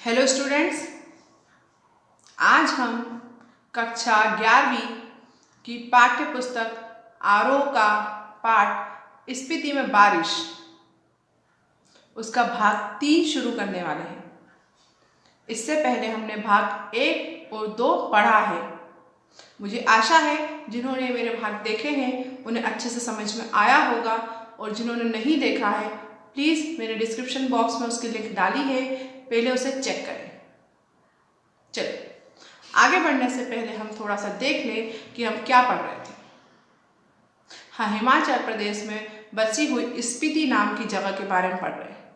Hello students, आज हम कक्षा 11वीं की पाठ्य पुस्तक आरोह का पाठ स्पीति में बारिश उसका भाग 3 शुरू करने वाले हैं। इससे पहले हमने भाग 1 और 2 पढ़ा है। मुझे आशा है जिन्होंने मेरे भाग देखे हैं उन्हें अच्छे से समझ में आया होगा, और जिन्होंने नहीं देखा है प्लीज़ मेरे डिस्क्रिप्शन बॉक्स में उसकी लिंक डाली है, पहले उसे चेक करें। चलिए आगे बढ़ने से पहले हम थोड़ा सा देख लें कि हम क्या पढ़ रहे थे। हाँ, हिमाचल प्रदेश में बसी हुई स्पीति नाम की जगह के बारे में पढ़ रहे हैं।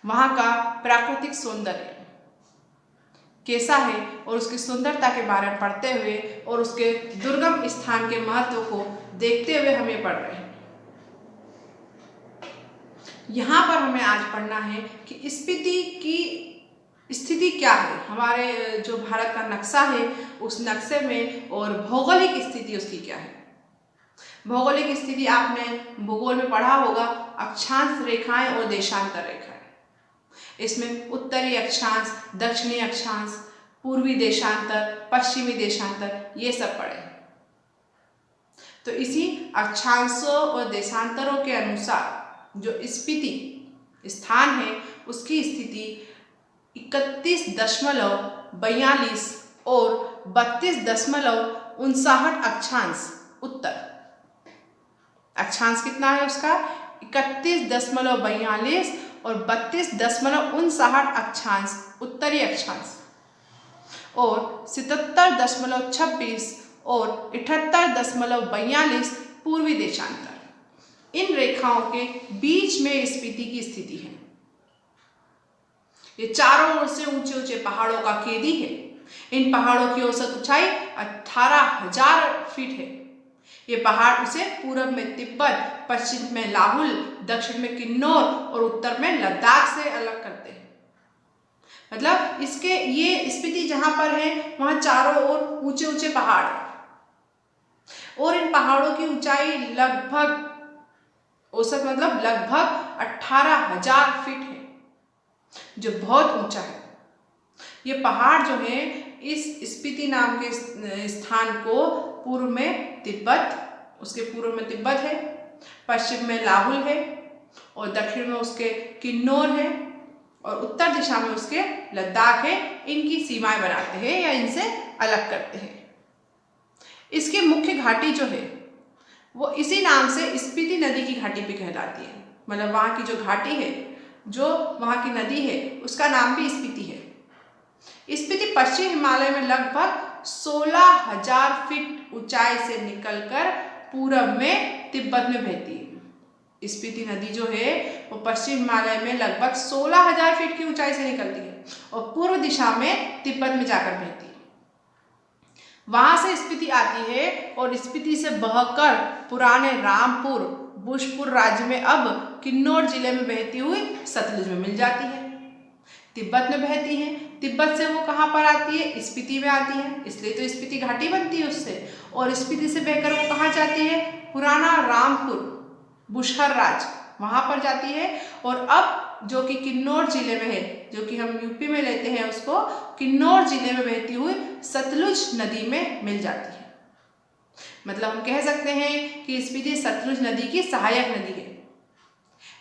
वहाँ का प्राकृतिक सौंदर्य कैसा है और उसकी सुंदरता के बारे में पढ़ते हुए और उसके दुर्गम स्थान के महत्व को देखते हुए हम ये पढ़ रहे हैं। यहाँ पर हमें आज पढ़ना है कि स्पीति की स्थिति क्या है। हमारे जो भारत का नक्शा है उस नक्शे में और भौगोलिक स्थिति उसकी क्या है। भौगोलिक स्थिति आपने भूगोल में पढ़ा होगा, अक्षांश रेखाएं और देशांतर रेखाएं। इसमें उत्तरी अक्षांश, दक्षिणी अक्षांश, पूर्वी देशांतर, पश्चिमी देशांतर, ये सब पढ़े। तो इसी अक्षांशों और देशांतरों के अनुसार जो स्पीति स्थान है उसकी स्थिति 31.42 और 32.59 अक्षांश उत्तर। अक्षांश कितना है उसका 31.42 और 32.59 अक्षांश उत्तरी अक्षांश, और 77.26 और 78.42 पूर्वी देशांतर। इन रेखाओं के बीच में स्पीति की स्थिति है। ये चारों ओर से ऊंचे ऊंचे पहाड़ों का खेदी है। इन पहाड़ों की औसत ऊंचाई 18,000 फीट है। ये पहाड़ उसे पूर्व में तिब्बत, पश्चिम में लाहुल, दक्षिण में किन्नौर और उत्तर में लद्दाख से अलग करते हैं। मतलब इसके ये स्पीति जहां पर है वहां चारों ओर ऊंचे ऊंचे पहाड़ है, और इन पहाड़ों की ऊंचाई लगभग औसत मतलब लगभग 18,000 फीट है, जो बहुत ऊंचा है। ये पहाड़ जो है इस स्पीति नाम के स्थान को पूर्व में तिब्बत, उसके पूर्व में तिब्बत है, पश्चिम में लाहुल है, और दक्षिण में उसके किन्नौर है, और उत्तर दिशा में उसके लद्दाख है। इनकी सीमाएं बनाते हैं या इनसे अलग करते हैं। इसकी मुख्य घाटी जो है वो इसी नाम से स्पीति नदी की घाटी भी कहलाती है। मतलब वहाँ की जो घाटी है, जो वहाँ की नदी है, उसका नाम भी स्पीति है। स्पीति पश्चिम हिमालय में लगभग 16,000 फीट ऊंचाई से निकलकर पूरब में तिब्बत में बहती है। स्पीति नदी जो है वो पश्चिम हिमालय में लगभग 16,000 फीट की ऊंचाई से निकलती है और पूर्व दिशा में तिब्बत में जाकर बहती है। वहां से स्पीति आती है और स्पीति से बहकर पुराने रामपुर, भोजपुर राज्य में अब किन्नौर जिले में बहती हुई सतलुज में मिल जाती है। तिब्बत में बहती है। तिब्बत से वो कहाँ पर आती है? स्पीति में आती है, इसलिए तो स्पीति घाटी बनती है उससे। और स्पीति से बहकर वो कहाँ जाती है? पुराना रामपुर, बुशहर राज्य, वहां पर जाती है। और अब जो कि किन्नौर जिले में है, जो कि हम यूपी में लेते हैं उसको, किन्नौर जिले में बहती हुई सतलुज नदी में मिल जाती है। मतलब हम कह सकते हैं कि स्पीति सतलुज नदी की सहायक नदी है।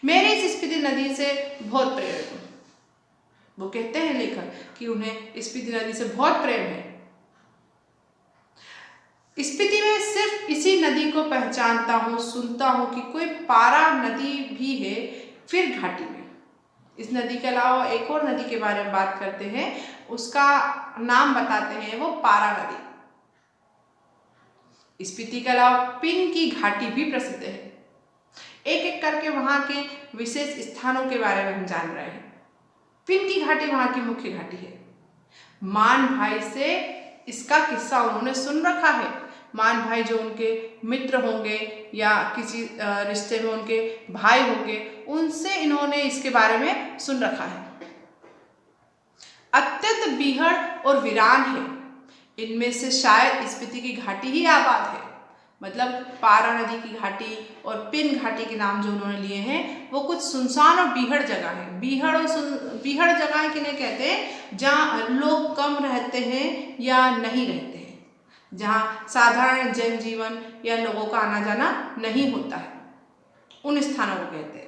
मेरे इस स्पीति नदी से बहुत प्रेम है। वो कहते हैं लेखक कि उन्हें स्पीति नदी से बहुत प्रेम है। स्पीति में सिर्फ इसी नदी को पहचानता हूँ, सुनता हूँ कि कोई पारा नदी भी है फिर घाटी में। इस नदी के अलावा एक और नदी के बारे में बात करते हैं, उसका नाम बताते हैं, वो पारा नदी। स्पीति के अलावा पिन की घाटी भी प्रसिद्ध है। एक एक करके वहां के विशेष स्थानों के बारे में हम जान रहे हैं। पिन की घाटी वहां की मुख्य घाटी है। मान भाई से इसका किस्सा उन्होंने सुन रखा है। मान भाई जो उनके मित्र होंगे या किसी रिश्ते में उनके भाई होंगे, उनसे इन्होंने इसके बारे में सुन रखा है। अत्यंत बीहड़ और वीरान है। इनमें से शायद स्पीति की घाटी ही आबाद है। मतलब पारा नदी की घाटी और पिन घाटी के नाम जो उन्होंने लिए हैं वो कुछ सुनसान और बीहड़ जगह है। बीहड़ जगह किन्हें कहते हैं? जहाँ लोग कम रहते हैं या नहीं रहते हैं, जहाँ साधारण जनजीवन या लोगों का आना जाना नहीं होता है, उन स्थानों को कहते हैं।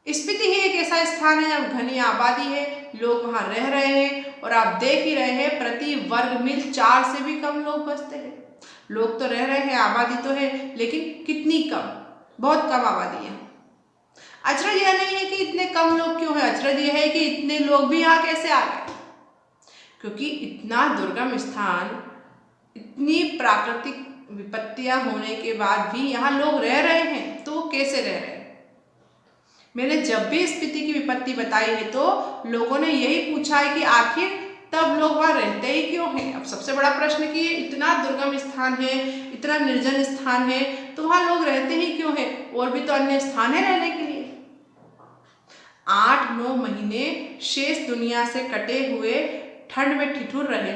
स्पीति ही एक ऐसा स्थान है जहाँ घनी आबादी है, लोग वहाँ रह रहे हैं और आप देख ही रहे हैं प्रति वर्ग मील 4 से भी कम लोग बसते हैं। लोग तो रह रहे हैं, आबादी तो है, लेकिन कितनी कम, बहुत कम आबादी है। अचरज यह नहीं है कि इतने कम लोग क्यों हैं, अचरज यह है कि इतने लोग भी यहाँ कैसे आ गए, क्योंकि इतना दुर्गम स्थान, इतनी प्राकृतिक विपत्तियां होने के बाद भी यहाँ लोग रह रहे हैं, तो वो कैसे रह रहे हैं? मैंने जब भी स्पीति की विपत्ति बताई है तो लोगों ने यही पूछा है कि आखिर तब लोग वहाँ रहते ही क्यों हैं। अब सबसे बड़ा प्रश्न कि इतना दुर्गम स्थान है, इतना निर्जन स्थान है, तो वहाँ लोग रहते ही क्यों हैं? और भी तो अन्य स्थान है रहने के लिए। 8-9 महीने शेष दुनिया से कटे हुए ठंड में ठिठुर रहे,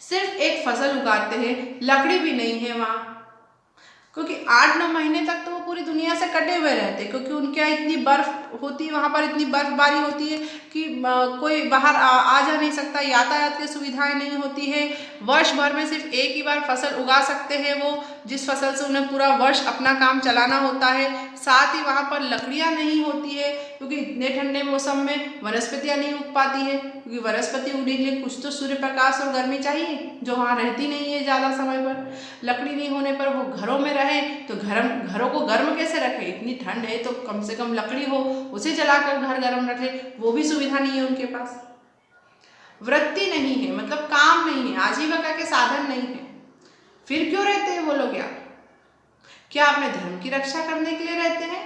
सिर्फ एक फसल उगाते हैं, लकड़ी भी नहीं है वहाँ, क्योंकि 8-9 महीने तक तो वो पूरी दुनिया से कटे हुए रहते, क्योंकि उनके यहाँ इतनी बर्फ होती है, वहाँ पर इतनी बर्फबारी होती है कि कोई बाहर आ जा नहीं सकता, यातायात की सुविधाएं नहीं होती है। वर्ष भर में सिर्फ एक ही बार फसल उगा सकते हैं वो, जिस फसल से उन्हें पूरा वर्ष अपना काम चलाना होता है। साथ ही वहाँ पर लकड़ियाँ नहीं होती है, क्योंकि इतने ठंडे मौसम में वनस्पतियाँ नहीं उग पाती है, क्योंकि वनस्पति उगने के लिए कुछ तो सूर्य प्रकाश और गर्मी चाहिए, जो वहाँ रहती नहीं है ज़्यादा समय पर। लकड़ी नहीं होने पर वो घरों में रहे तो घरों को गर्म कैसे रखे? इतनी ठंड है तो कम से कम लकड़ी हो, उसे जलाकर घर गर्म रखे, वो भी सुविधा नहीं है उनके पास। वृत्ति नहीं है, मतलब काम नहीं है, आजीविका के साधन नहीं है, फिर क्यों रहते हैं वो लोग यहाँ? क्या अपने धर्म की रक्षा करने के लिए रहते हैं,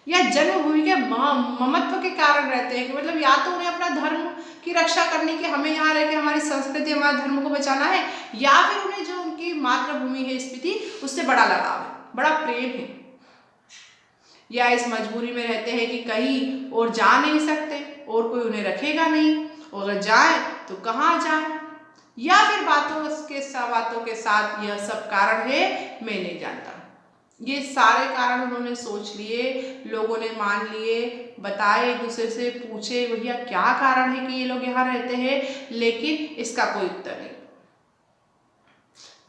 या जन्मभूमि के ममत्व के कारण रहते हैं? कि मतलब या तो उन्हें अपना धर्म की रक्षा करने के, हमें यहाँ रह के हमारी संस्कृति, हमारे धर्म को बचाना है, या फिर उन्हें जो उनकी मातृभूमि है स्पीति, उससे बड़ा लगाव है, बड़ा प्रेम है, या इस मजबूरी में रहते हैं कि कहीं और जा नहीं सकते और कोई उन्हें रखेगा नहीं, और अगर जाए तो कहाँ जाए, या फिर बातों के साथ यह सब कारण है, मैं नहीं जानता। ये सारे कारण उन्होंने सोच लिए, लोगों ने मान लिए, बताए, एक दूसरे से पूछे भैया क्या कारण है कि ये लोग यहाँ रहते हैं, लेकिन इसका कोई उत्तर नहीं।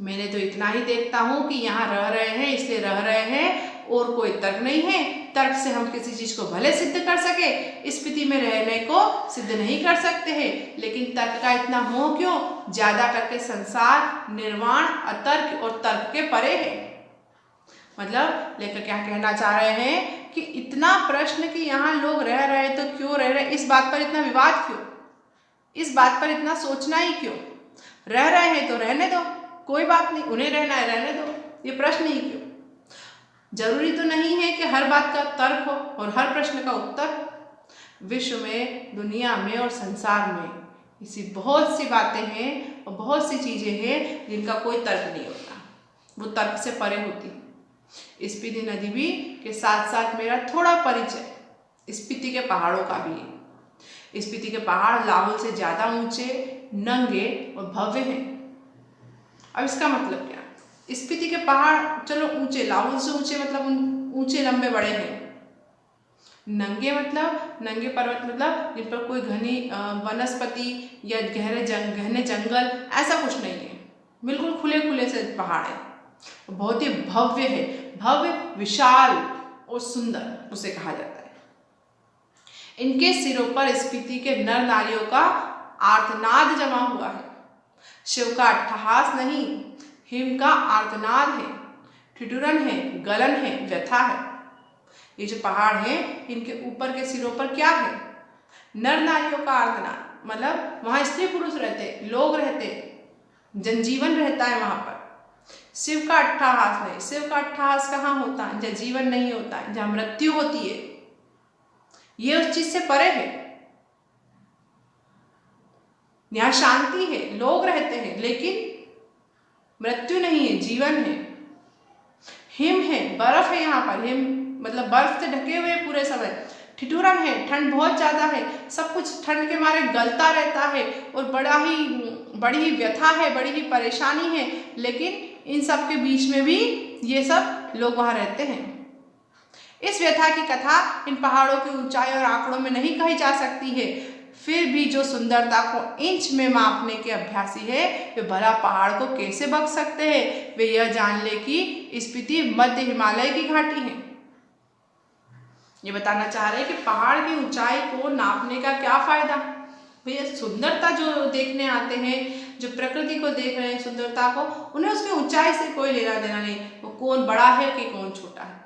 मैंने तो इतना ही देखता हूँ कि यहाँ रह रहे हैं इसलिए रह रहे हैं, और कोई तर्क नहीं है। तर्क से हम किसी चीज को भले सिद्ध कर सके, स्थिति में रहने को सिद्ध नहीं कर सकते हैं, लेकिन तर्क का इतना मोह क्यों? ज्यादा करके संसार निर्वाण अतर्क और तर्क के परे है। मतलब लेखक क्या कहना चाह रहे हैं कि इतना प्रश्न कि यहाँ लोग रह रहे तो क्यों रह रहे, इस बात पर इतना विवाद क्यों, इस बात पर इतना सोचना ही क्यों? रह रहे हैं तो रहने दो, कोई बात नहीं, उन्हें रहना है रहने दो, ये प्रश्न ही क्यों? जरूरी तो नहीं है कि हर बात का तर्क हो और हर प्रश्न का उत्तर। विश्व में, दुनिया में और संसार में ऐसी बहुत सी बातें हैं और बहुत सी चीजें हैं जिनका कोई तर्क नहीं होता, वो तर्क से परे होती। स्पीति नदी भी के साथ साथ मेरा थोड़ा परिचय स्पीति के पहाड़ों का भी है। स्पीति के पहाड़ लाहौल से ज्यादा ऊंचे, नंगे और भव्य हैं। अब इसका मतलब क्या? स्पीति के पहाड़ चलो ऊंचे, लाहौल से ऊंचे मतलब ऊंचे लंबे बड़े हैं। नंगे मतलब नंगे पर्वत मतलब जिन पर कोई घनी वनस्पति या घने जंगल ऐसा कुछ नहीं है, बिल्कुल खुले खुले से पहाड़ है। बहुत ही भव्य है, भव्य, विशाल और सुंदर उसे कहा जाता है। इनके सिरों पर स्पीति के नर नारियों का आर्तनाद जमा हुआ है। शिव का अट्टहास नहीं, हिम का आर्तनाद है, ठिठुरन है, गलन है, व्यथा है। ये जो पहाड़ है इनके ऊपर के सिरों पर क्या है? नर नारियों का आर्तनाद, मतलब वहां स्त्री पुरुष रहते, लोग रहते, जनजीवन रहता है वहां पर। शिव का अट्टहास नहीं, शिव का अट्टहास कहाँ होता है? जहाँ जीवन नहीं होता है, जहाँ मृत्यु होती है, ये उस चीज से परे है। यहाँ शांति है, लोग रहते हैं, लेकिन मृत्यु नहीं है, जीवन है। हिम है, बर्फ है यहाँ पर, हिम मतलब बर्फ से ढके हुए पूरे समय। ठिठुरन है, ठंड बहुत ज्यादा है, सब कुछ ठंड के मारे गलता रहता है और बड़ा ही बड़ी ही व्यथा है, बड़ी ही परेशानी है, लेकिन इन सब के बीच में भी ये सब लोग वहाँ रहते हैं। इस व्यथा की कथा इन पहाड़ों की ऊंचाई और आंकड़ों में नहीं कही जा सकती है, फिर भी जो सुंदरता को इंच में मापने के अभ्यासी है वे भला पहाड़ को कैसे बक सकते हैं। वे यह जान ले कि स्पीति मध्य हिमालय की घाटी है। ये बताना चाह रहे हैं कि पहाड़ की ऊंचाई को नापने का क्या फायदा। भैया सुंदरता जो देखने आते हैं, जो प्रकृति को देख रहे हैं सुंदरता को, उन्हें उसकी ऊंचाई से कोई लेना देना नहीं, वो कौन बड़ा है कि कौन छोटा है।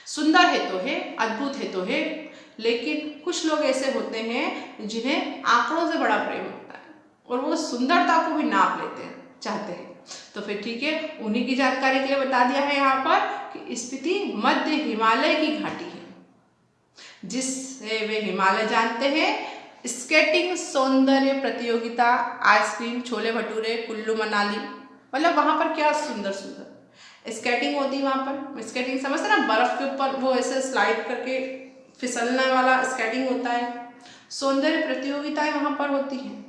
सुंदर है तो है, अद्भुत है तो है, लेकिन कुछ लोग ऐसे होते हैं जिन्हें आंकड़ों से बड़ा प्रेम होता है और वो सुंदरता को भी नाप लेते हैं, चाहते हैं। तो फिर ठीक है, उन्हीं की जानकारी के लिए बता दिया है यहाँ पर कि स्पीति मध्य हिमालय की घाटी है, जिससे वे हिमालय जानते हैं। स्केटिंग, सौंदर्य प्रतियोगिता, आइसक्रीम, छोले भटूरे, कुल्लू मनाली, मतलब वहाँ पर क्या सुंदर सुंदर स्केटिंग होती है। वहाँ पर स्केटिंग समझते ना, बर्फ के ऊपर वो ऐसे स्लाइड करके फिसलने वाला स्केटिंग होता है। सौंदर्य प्रतियोगिताएं वहाँ पर होती हैं,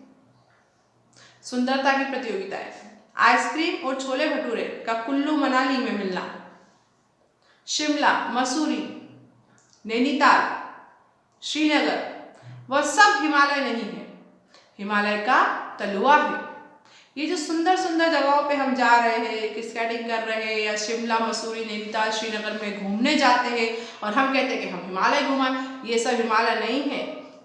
सुंदरता की प्रतियोगिताएं। आइसक्रीम और छोले भटूरे का कुल्लू मनाली में मिलना, शिमला, मसूरी, नैनीताल, श्रीनगर, वह सब हिमालय नहीं है, हिमालय का तलुआ है। ये जो सुंदर सुंदर जगहों पे हम जा रहे हैं, स्केटिंग कर रहे हैं, या शिमला, मसूरी, नैनीताल, श्रीनगर में घूमने जाते हैं और हम कहते हैं कि हम हिमालय घूमा, ये सब हिमालय नहीं है।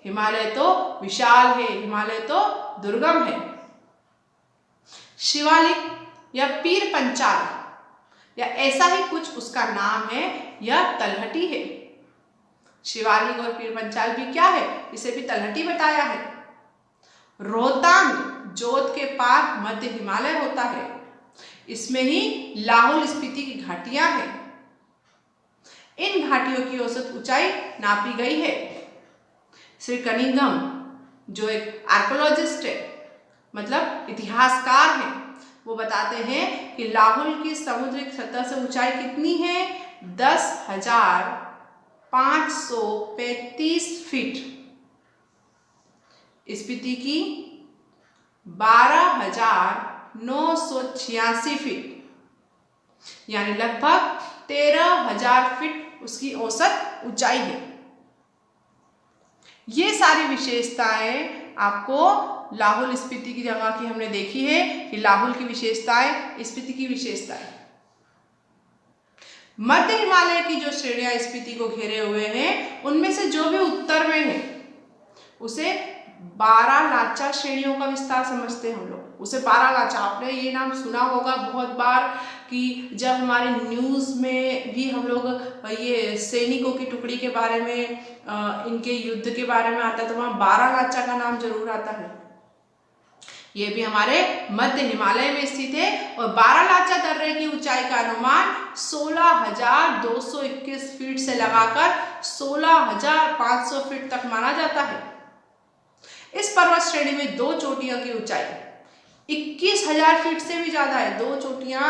हिमालय तो विशाल है, हिमालय तो दुर्गम है। शिवालिक या पीर पंचाल या ऐसा ही कुछ उसका नाम है, यह तलहटी है। शिवालिक और पीर पंचाल भी क्या है, इसे भी तलहटी बताया है। रोहतांग जोत के पार मध्य हिमालय होता है, इसमें ही लाहौल स्पीति की घाटियां हैं। इन घाटियों की औसत ऊंचाई नापी गई है। श्री कनिंघम जो एक आर्कोलॉजिस्ट है, मतलब इतिहासकार हैं, वो बताते हैं कि लाहौल की समुद्र सतह से ऊंचाई कितनी है, 10,535 फीट। स्पीति की 12,986 फीट, यानी लगभग 13,000 फीट उसकी औसत ऊंचाई है। ये सारी विशेषताएं आपको लाहौल स्पीति की जगह की हमने देखी है कि लाहौल की विशेषताएं, स्पीति की विशेषताएं। मध्य हिमालय की जो श्रेणियां स्पीति को घेरे हुए हैं, उनमें से जो भी उत्तर में है उसे 12 लाचा श्रेणियों का विस्तार समझते हैं हम लोग, उसे 12 लाचा। आपने ये नाम सुना होगा बहुत बार कि जब हमारे न्यूज़ में भी हम लोग ये सैनिकों की टुकड़ी के बारे में, इनके युद्ध के बारे में आता है, तो वहाँ 12 लाचा का नाम जरूर आता है। ये भी हमारे मध्य हिमालय में स्थित है और 12 लाचा दर्रे की ऊंचाई का अनुमान 16,221 फीट से लगाकर 16,500 फीट तक माना जाता है। इस पर्वत श्रेणी में 2 चोटियों की ऊंचाई 21,000 फीट से भी ज्यादा है। 2 चोटियां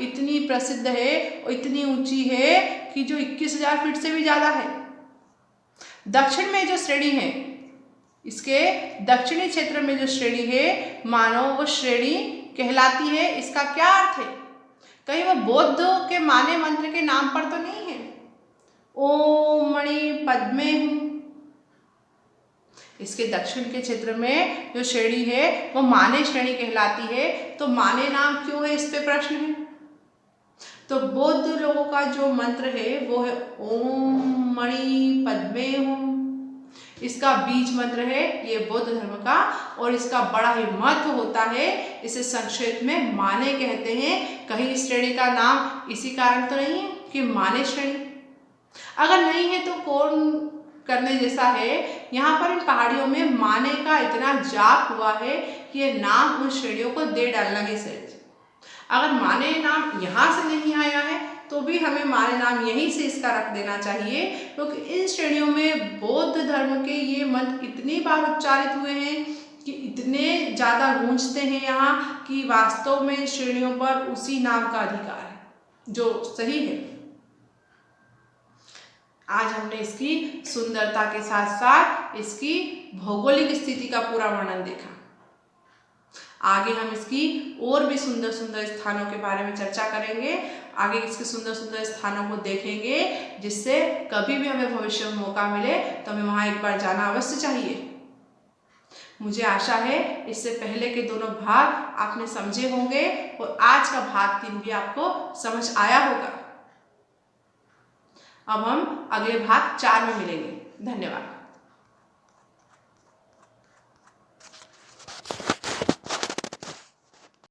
इतनी प्रसिद्ध है और इतनी ऊंची है कि जो 21,000 फीट से भी ज्यादा है। दक्षिण में जो श्रेणी है, इसके दक्षिणी क्षेत्र में जो श्रेणी है, मानो वो श्रेणी कहलाती है। इसका क्या अर्थ है, कहीं वो बौद्ध के माने मंत्र के नाम पर तो नहीं है, ओम मणि पद्मे हूं। इसके दक्षिण के क्षेत्र में जो श्रेणी है वो माने श्रेणी कहलाती है। तो माने नाम क्यों है, इस पे प्रश्न है। तो बौद्ध लोगों का जो मंत्र है वो है ओम मणि पद्मे हूं। इसका बीज मंत्र है ये बौद्ध धर्म का, और इसका बड़ा ही महत्व होता है। इसे संक्षेप में माने कहते हैं। कहीं इस श्रेणी का नाम इसी कारण तो नहीं है कि माने श्रेणी, अगर नहीं है तो कौन करने जैसा है। यहाँ पर इन पहाड़ियों में माने का इतना जाप हुआ है कि ये नाम उन श्रेणियों को दे डालना ही सही। अगर माने नाम यहाँ से नहीं आया है तो भी हमें माने नाम यहीं से इसका रख देना चाहिए, क्योंकि इन श्रेणियों में बौद्ध धर्म के ये मंत्र इतनी बार उच्चारित हुए हैं कि इतने ज़्यादा गूंजते हैं यहाँ कि वास्तव में श्रेणियों पर उसी नाम का अधिकार है जो सही है। आज हमने इसकी सुंदरता के साथ साथ इसकी भौगोलिक स्थिति का पूरा वर्णन देखा। आगे हम इसकी और भी सुंदर सुंदर स्थानों के बारे में चर्चा करेंगे। आगे इसके सुंदर सुंदर स्थानों को देखेंगे, जिससे कभी भी हमें भविष्य में मौका मिले तो हमें वहाँ एक बार जाना अवश्य चाहिए। मुझे आशा है इससे पहले के दोनों भाग आपने समझे होंगे और आज का भाग 3 भी आपको समझ आया होगा। अब हम अगले भाग 4 में मिलेंगे। धन्यवाद।